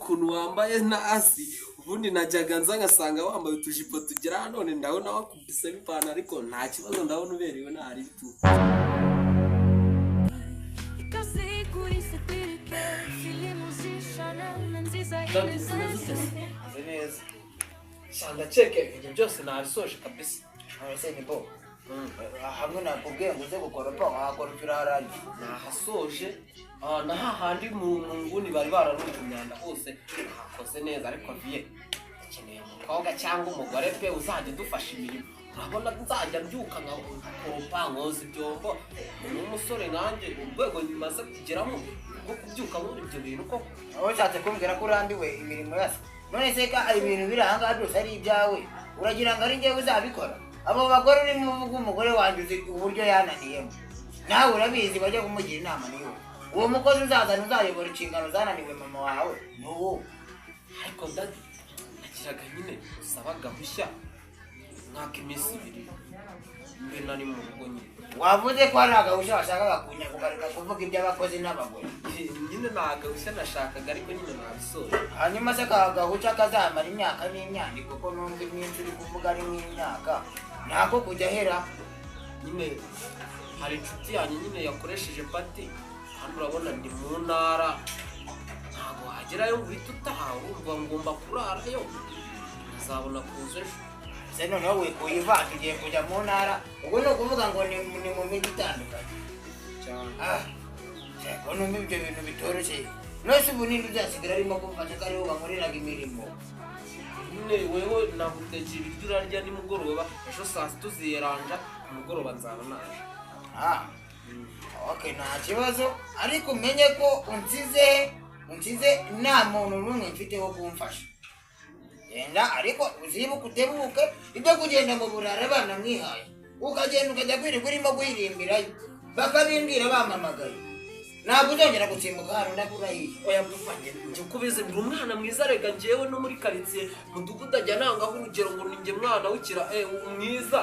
ukuntu wambaye nasi ubundi najyaga nza ngasanga wambaye utujipo tugera none ndabona wakubise bipana ariko nta kibazo ndabona uberewe ntari tu neza shanda cheke ibyo byose nabisoje kabisa ese ni bo hamwe nakubwiye ngo uze gukoropa wakorupira harandi nahasoje nahahandi mu nguni bari bararunze imyanda hose nahakoze neza ariko vie ikeneye umukobwa cyangwa umugore pe uzajya dufasha imirimo urabona nzajya mbyuka nkakoropa nkoza ibyombo n'umusore nanjye urwego bimaze kugeramo rwo kubyuka muri ibyo bintu koko aho ushatse kumbwira ko urambiwe imirimo yose none se ka ibintu biri ahangaha byose ari ibyawe uragira ngo ari njyewe uzabikora abo bagore urimo uvuga umugore wanjye uzi uburyo yananiyemo nawe urabizi bajya kumugira inama niwe uwo mukozi uzazana uzayobora inshingano zananiwe mama wawe ni uwo ariko nagiraga nyine usaba gahushya mwaka iminsi 2 mbe nari mu rugo nyine wavuze ko hari agahushya washakaga kunya kugarika kuvuga iby'abakozi n'abagore nyine nagahushya nashakaga ariko nyine nabisoje hanyuma se kagahushya kazamara imyaka n'imyandiko kuko numva iminsi uri kuvuga ari nk'imyaka nako kujya hera nyine hari inshuti yanjye nyine yakoresheje pati hano urabona ni mu ntara ntabwo wagerayo ngo uhite utaha urumva ngomba kurarayo uzabona kuza ejo se noneho wikuye ivanga ugiye kujya mu ntara ubwo ni ukuvuga ngo ni mu mijyi itandukanye ko numva ibyo bintu bitoroshye nose ubu ninde uzasigara arimo kumfasha ko ariho bankoreraga imirimo nyine wewe nagutekera ibiryo urarya nimugoroba ejo saa 6 uziranja umugoroba nzaba naje okay nta kibazo ariko umenye ko unsize nta muntu n'umwe mfite wo kumfasha genda ariko uzibuke utebuke ibyo kugenda mu burara abana mwihaye ukagenda ukajya kwirirwa urimo guhirimbirayo bakabimbwira bamamagaye ntabwo uzongera gutsimbuka hano ndakurahiye oya muvanye njye kubize ndi umwana mwiza rega njyewe no muri quartier mudugudu ajya nanga urugero ngo ninjye mwana wikira mwiza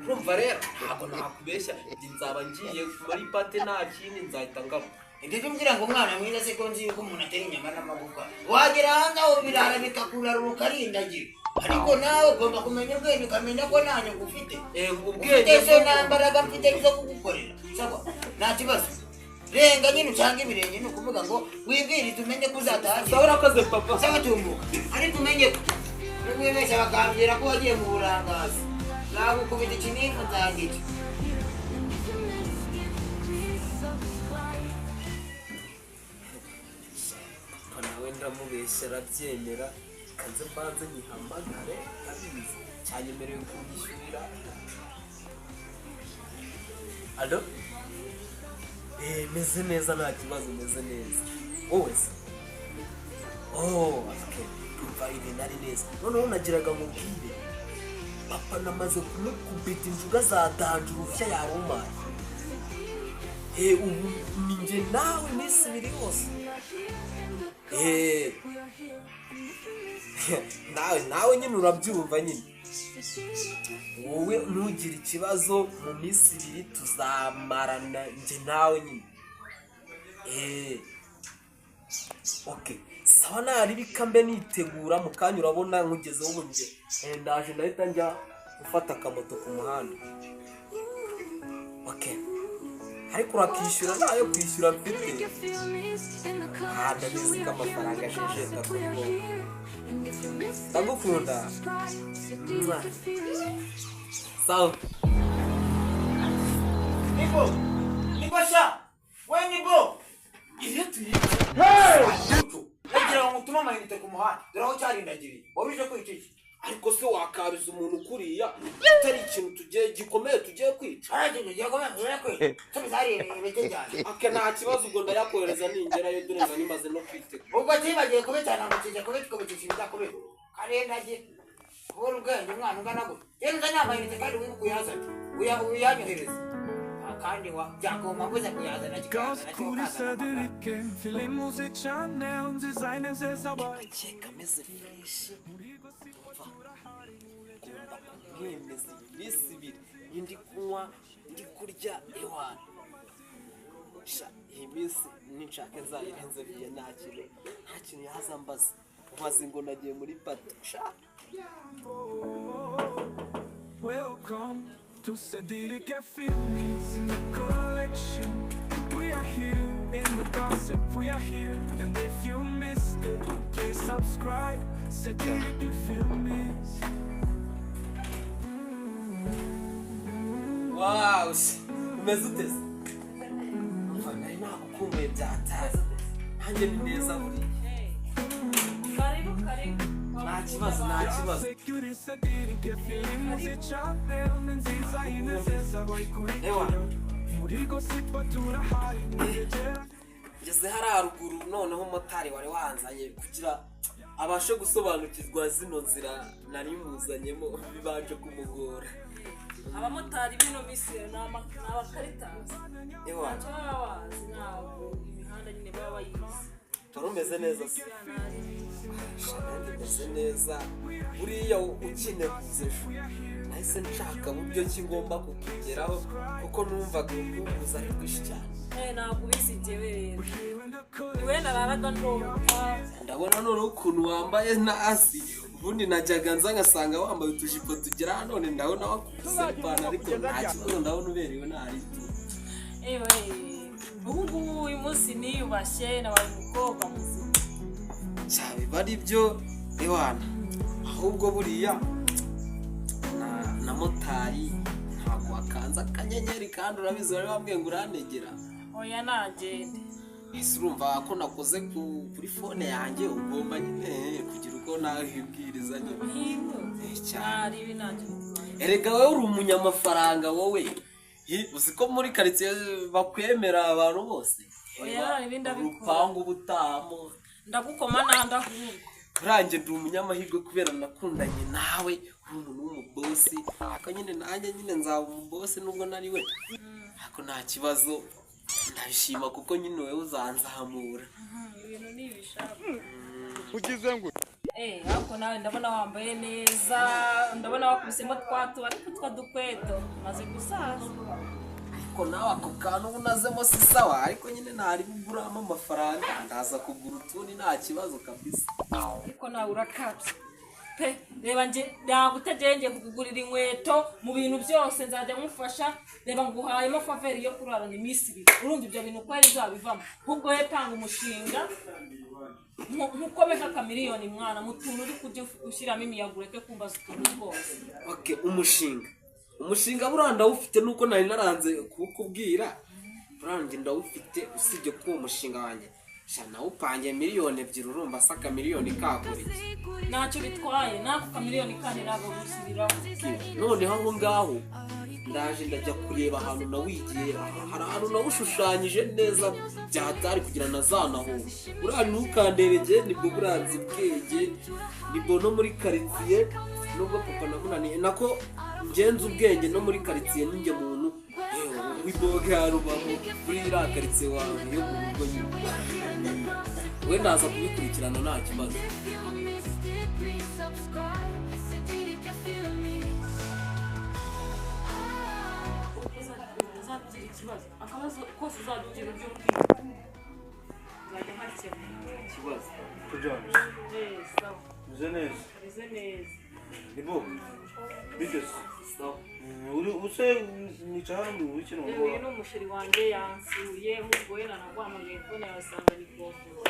urumva rero ntabwo nakubeshya nzaba ngiye muri pate nta kindi nzahita ngabo ibyo tumbwira ngo umwana mwiza se ko nzi yuko umuntu atera inyama n'amagufa wagera hanze aho birara bikakurarura ukarindagira ariko nawe ugomba kumenya ubwenge ukamenya ko nta nyungu ufite ubwenge se nta mbaraga mfite zo kugukorera saba nta kibazo renga nyine ucanga ibirenge ni ukuvuga ngo wibwirize umenye ko uzataha sawa urakoze papa sawa tumbuka ariko umenye ko n'ubwibeshya bakambwira ko wagiye mu burangazi nagukubita ikinini nzangica nawe ndamubeshya arabyemera kanze mbanze nyihamagare abizi cyanyemerewe kunyishyurira alo meze neza nta kibazo meze neza wowe se okay umva ibintu ari neza noneho nagiraga mubwire papa namaze kumukubita injuga zadanje urufya yarumaye ubu ninjye nawe iminsi 2 yose nawe nyine urabyumva nyine wowe ntugire ikibazo mu minsi 2 tuzamarana njye nawe nyine okay sawa naribika mbe nitegura mu kanya urabona nkugezeho ubu njye ndaje ndahita njya gufata akamoto ku muhanda okay ariko urakishyura nayo kwishyura mfite ndabizi ko amafaranga ashesheta kuri wowe ndagukunda sawa nibo sha we nibo iyo tuyica nagira ngo utuma amayinite ku muhanda dore aho cyarindagiriye wabije kwiciki ariko se wakabiza umuntu kuriya atari ikintu gikomeye tugiye kwica ake nta kibazo ubwo ndayakohereza ningerayo dore nza nimaze no kwitega ubwo tibagiye kubitana ngo kijya kubitikobicisha ibidakubera karendage kubona ubwenge umwana ungana gutya rero nza n'amayinite kandi wibuka uyazana uyanyohereza kandi byagomba mbuze kuyazana kikazana cyeka meze fresh yemeze ibisi 2 indi kunywa ndi kurya ewana sha iyi minsi ninshaka nzayirenze biye nta kintu yazambaza maze ngo nagiye muri bato sha. Welcome to Cedric Films in the collection. We are here in the gossip, we are here. And if you missed it, please subscribe. Cedric Films. Wow, umeze uteze? Umva nari nagukumbuye byataze. Hanjye ni neza buri. Karibu. Nta kibazo. Ewa. Ngeze hari haruguru noneho motari wari wanzanye kugira abashe gusobanukirwa zino nzira nari muzanyemo bibanje kumugora. Abamotari bino misiri ni abakaritazi. Ewa. Abazi ntabwo imihanda nyine baba bayizi. Turumeze neza se? Meze neza. Buriya ukineguze ejo nahise nshaka buryo ki ngomba kukugeraho kuko numvaga urukundo ari rwinshi cyane. Ntabwo ubizi njyewe rero. Niwe nararaga ndumva. Ndabona none ukuntu wambaye nasi ubundi najyaga nza ngasanga wambaye utujipo tugera none ndabona wakuze ipantaro ariko nta kibazo ndabona uberewe ntari tu. Ubu uyu munsi niyubashye nabaye umukobwa muzima. Cyabe bari byo ewana ahubwo buriya na motari ntabwo wakanza akanyenyeri kandi urabizi wari wambwiye ngo uranegera. Oya nagende. Ese urumva ko nakoze kuri phone yanjye ugomba nyine kugira uko nahibwiriza nyine. Cyari binanje. Erega wowe uri umunyamafaranga wowe. Uzi ko muri quartier bakwemera abantu bose. Oya ibindi abikora. Urupangu butamo. Ndagukoma nandahubwo. Kuranje ndi umunyamahirwe kubera nakundanye nawe uri umuntu w'umubosi. Ako nyine nanjye nyine nzaba umubosi nubwo nari we. Ako nta kibazo. Ndabishima kuko nyine wewe uzanzahamura. Ibintu nibishaka. Ugize ngo ariko nawe ndabona wambaye neza, ndabona wakubisemo twatu ariko twadukweto maze gusaza. Ariko nawe ako kantu unazemo si sawa ariko nyine ntari buguramo amafaranga ndaza kugura utundi nta kibazo kabisa. Ariko nawe urakabye. Pe reba nje nagutegenge kugurira inkweto mu bintu byose nzajya ngufasha. Reba nguhayemo faveri yo kurarana imisiri. Urumva ibyo bintu ko ari zabivamo. Ubwo hepanga umushinga nkukome nk'akamiliyoni mwana mutuntu uri kujya ushyiramo imiyagureke kumbaza utuntu rwose. Okay, umushinga buranda ufite nuko nari naranze kubukubwira. Buranda ndawufite usibye ko umushinga wanjye shana upangiye miliyoni 2 urumva saka miliyoni kakuri. Ntacyo bitwaye nako kamiliyoni kane nabo gusubiraho. Noneho aho ngaho ndaje ndajya kureba ahantu nawigiye hari ahantu nawushushanyije neza byatari kugira nazanaho. Burani ntukandereje nibwo buranzi bwenge nibwo no muri quartier nubwo papa namunaniye nako ngenze ubwenge no muri quartier ninjye muntu wiboge harubaho kuri ira quartier wawe yo mu rugo nyine. We ndaza kubikurikirana nta kibazo. Akabazo kose uzadugira ibyo ubwira. Nzajya nkakemura. Ikibazo. Kujana. Sawa. Zenez. Zenez. Ibo. Bides. Sawa. Use nicara muri wiki no. Uyu ni umusheri wanjye yansuye ahubwo we nanaguhamagaye phone yasanga ni kongo.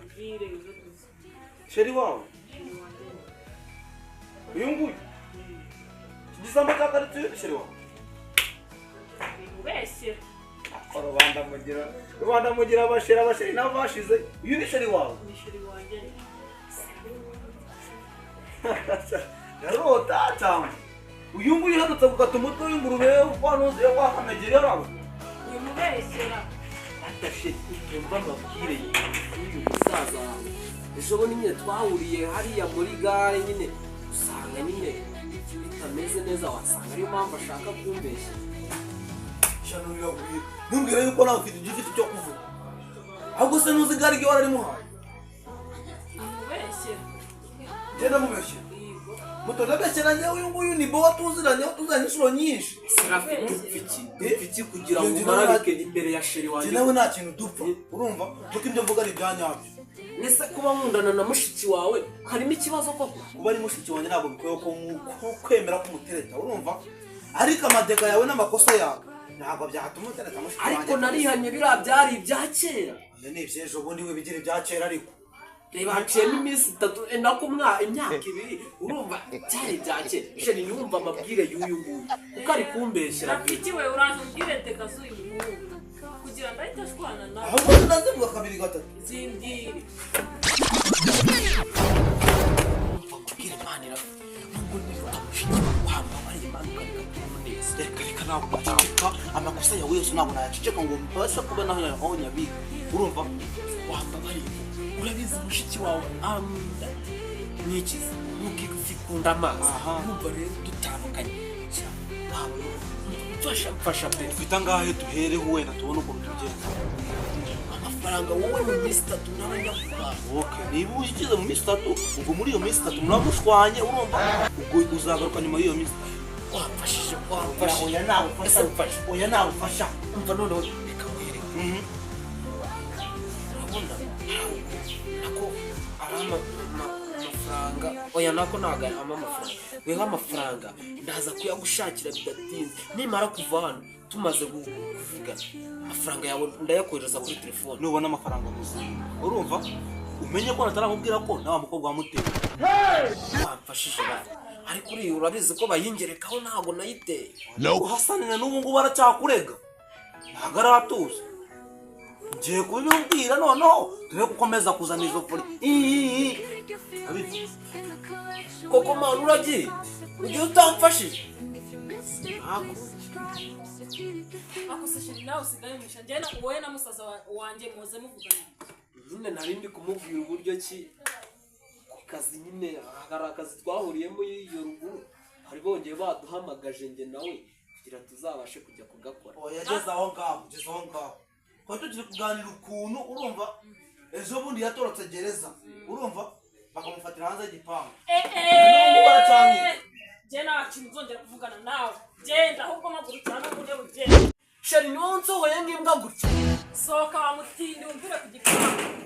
Mbire uzo tuzi. Sheri wawe. Uyu nguyu. Gisamba kakaretse sheri wawe. Ubeshye. Rwanda mugira abasheri n'abashize. Uyu ni sheri wawe. Umusheri wanjye. Yarota cyangwa. Uyu nguyu hadutse gukata umutwe w'ingurube wanoze wahanagire yarawe. Uyu mubeshyera. Atashe yumva mabwire y'uyu musaza wawe. Ejo bundi nyine twahuriye hariya muri gare nyine usanga nyine bitameze neza wasanga ariyo mpamvu ashaka kumbeshya. Shanurira kubiye. Numbwira yuko nawe ufite igifite cyo kuvuga. Ahubwo se nuzi gare gyo wararimuhaye. Ubeshye. Genda mubeshye. Mutodabeshye njye uyu nguyu ni bo tuziranye inshuro nyinshi. Serafi dupfiki kugira ngo umarabike imbere ya sheri wanjye. Nawe nta kintu dupfa urumva kuko ibyo mvuga ari byanyabyo. nese kuba nkundana na mushiki wawe harimo ikibazo koko? kuba ari mushiki wanjye ntabwo bikwiye ko kwemera kumutereta urumva, ariko amadega yawe n'amakosa yawe ntabwo byatuma utereta mushiki wanjye. ariko narihanye biriya byari ibya kera. ni iby'ejo bundi we bigira ibya kera ariko reba haciyemo iminsi 3 nako imyaka 2 urumva byari ibya kera. sheri yumva amabwire y'uyu nguyu kuko ari kumbeshyira. rafiki we uraza umbwire teka z'uyu muhungu kugira ngo ahite ashwana nawe. ahubwo tunazivuga 2 3 zimbwire mbwire manira nubwo niba mushiki wamba bari imanuka neza. reka ntabwo naceceka, amakosa yawe yose ntabwo nayaceceka ngo mbashe kuba naho nyabiga urumva. wamba bari urabizi mushiki wawe nikiza ntukikunda amazi. urumva rero dutandukanye mfasha pe. ufite angahe duhereho wenda tubone ukuntu tugenza amafaranga wowe mu minsi 3 n'abanyamuryango. okay, niba ushyize mu minsi 3 ubwo muri iyo minsi 3 muramushwanye urumva, ubwo uzagaruka nyuma y'iyo minsi. wamfashije oya ntabwo ufasha umva noneho reka muhere. urabona nako arama amafaranga oya nako ntago ama amafaranga weho amafaranga ndaza kuyagushakira bidatinze nimara kuva hano tumaze kuvugana amafaranga yawe ndayakohereza kuri telefone. nubona amafaranga muzima urumva umenye ko nataramubwira ko nawe mukobwa wamuteye. wamfashije bari ariko uriya urabizi ko bayingerekaho ntago nayiteye. uhasanira n'ubu ngubu baracyakurega ntabwo aratuza. ngiye kubimubwira noneho tube gukomeza kuzana izo furi koko manu uragiye ugiye utamfashije. ako se sheri nawe usigaye misha njye wowe na musaza wanjye muze muvugana. nyine nari ndi kumubwira uburyo ki ku kazi nyine hari akazi twahuriyemo iyo ruguru hari bongeye baduhamagaje njye nawe kugira tuzabashe kujya kugakora. yageze aho ngaho twari tugiye kuganira ukuntu urumva ejo bundi yatorotse gereza urumva bakamufatira hanze y'igipangu. njye nta kintu uzongera kuvugana nawe genda ahubwo mpagurukira no kujya bugenda. sheri niwo nsohoye nk'imbwa gutya. sohoka wa mutindi wumvire ku gipangu.